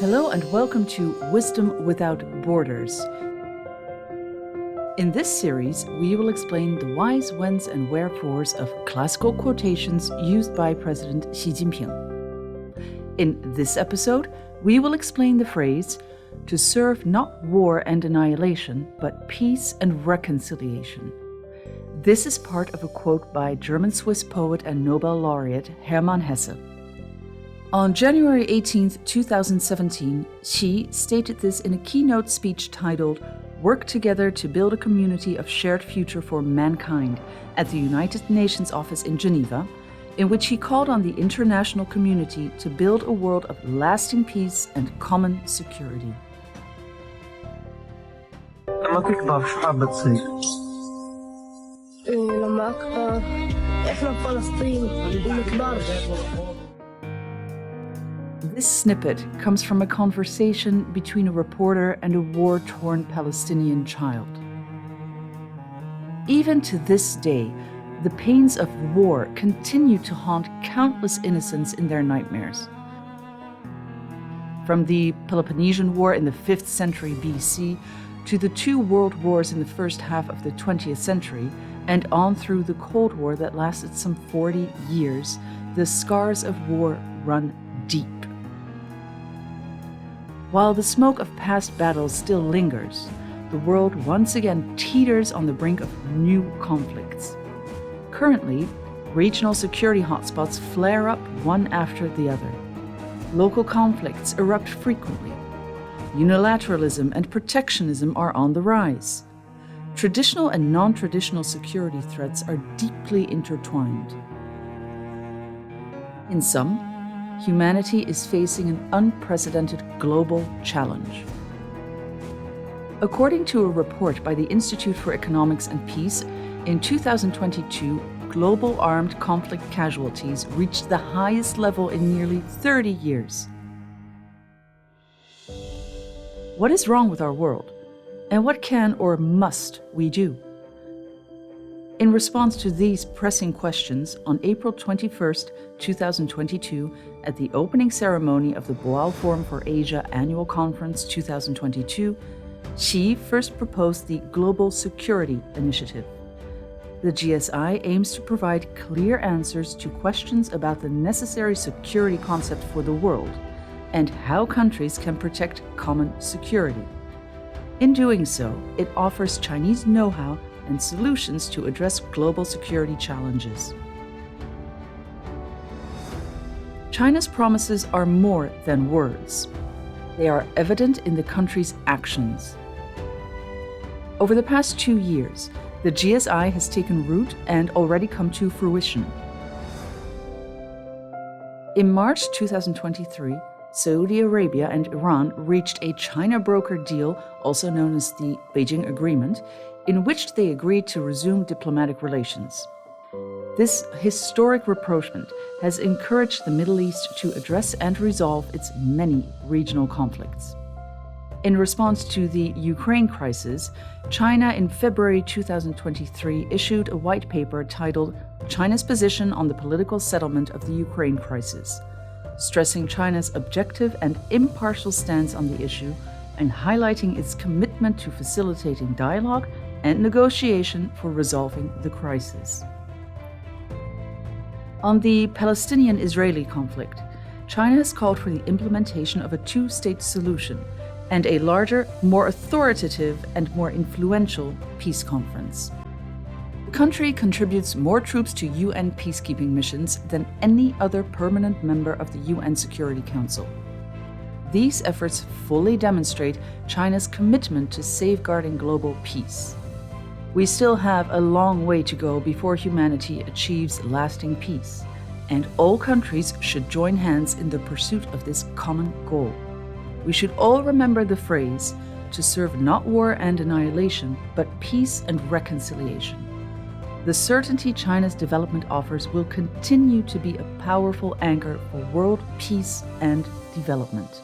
Hello and welcome to Wisdom Without Borders. In this series, we will explain the whys, whens, and wherefores of classical quotations used by President Xi Jinping. In this episode, we will explain the phrase, to serve not war and annihilation, but peace and reconciliation. This is part of a quote by German-Swiss poet and Nobel Laureate Hermann Hesse. On January 18, 2017, Xi stated this in a keynote speech titled Work Together to Build a Community of Shared Future for Mankind at the United Nations office in Geneva, in which he called on the international community to build a world of lasting peace and common security. لما تكبر شو حابة تصير؟ لما أكبر إحنا بفلسطين ونكبر. This snippet comes from a conversation between a reporter and a war-torn Palestinian child. Even to this day, the pains of war continue to haunt countless innocents in their nightmares. From the Peloponnesian War in the 5th century BC to the two world wars in the first half of the 20th century, and on through the Cold War that lasted some 40 years, the scars of war run deep. While the smoke of past battles still lingers, the world once again teeters on the brink of new conflicts. Currently, regional security hotspots flare up one after the other. Local conflicts erupt frequently. Unilateralism and protectionism are on the rise. Traditional and non-traditional security threats are deeply intertwined. In sum, humanity is facing an unprecedented global challenge. According to a report by the Institute for Economics and Peace, in 2022, global armed conflict casualties reached the highest level in nearly 30 years. What is wrong with our world? And what can or must we do? In response to these pressing questions, on April 21, 2022, at the opening ceremony of the Boao Forum for Asia Annual Conference 2022, Xi first proposed the Global Security Initiative. The GSI aims to provide clear answers to questions about the necessary security concept for the world and how countries can protect common security. In doing so, it offers Chinese know-how and solutions to address global security challenges. China's promises are more than words. They are evident in the country's actions. Over the past 2 years, the GSI has taken root and already come to fruition. In March 2023, Saudi Arabia and Iran reached a China broker deal, also known as the Beijing Agreement, in which they agreed to resume diplomatic relations. This historic rapprochement has encouraged the Middle East to address and resolve its many regional conflicts. In response to the Ukraine crisis, China in February 2023 issued a white paper titled China's Position on the Political Settlement of the Ukraine Crisis, stressing China's objective and impartial stance on the issue and highlighting its commitment to facilitating dialogue and negotiation for resolving the crisis. On the Palestinian-Israeli conflict, China has called for the implementation of a two-state solution and a larger, more authoritative and more influential peace conference. The country contributes more troops to UN peacekeeping missions than any other permanent member of the UN Security Council. These efforts fully demonstrate China's commitment to safeguarding global peace. We still have a long way to go before humanity achieves lasting peace, and all countries should join hands in the pursuit of this common goal. We should all remember the phrase, to serve not war and annihilation, but peace and reconciliation. The certainty China's development offers will continue to be a powerful anchor for world peace and development.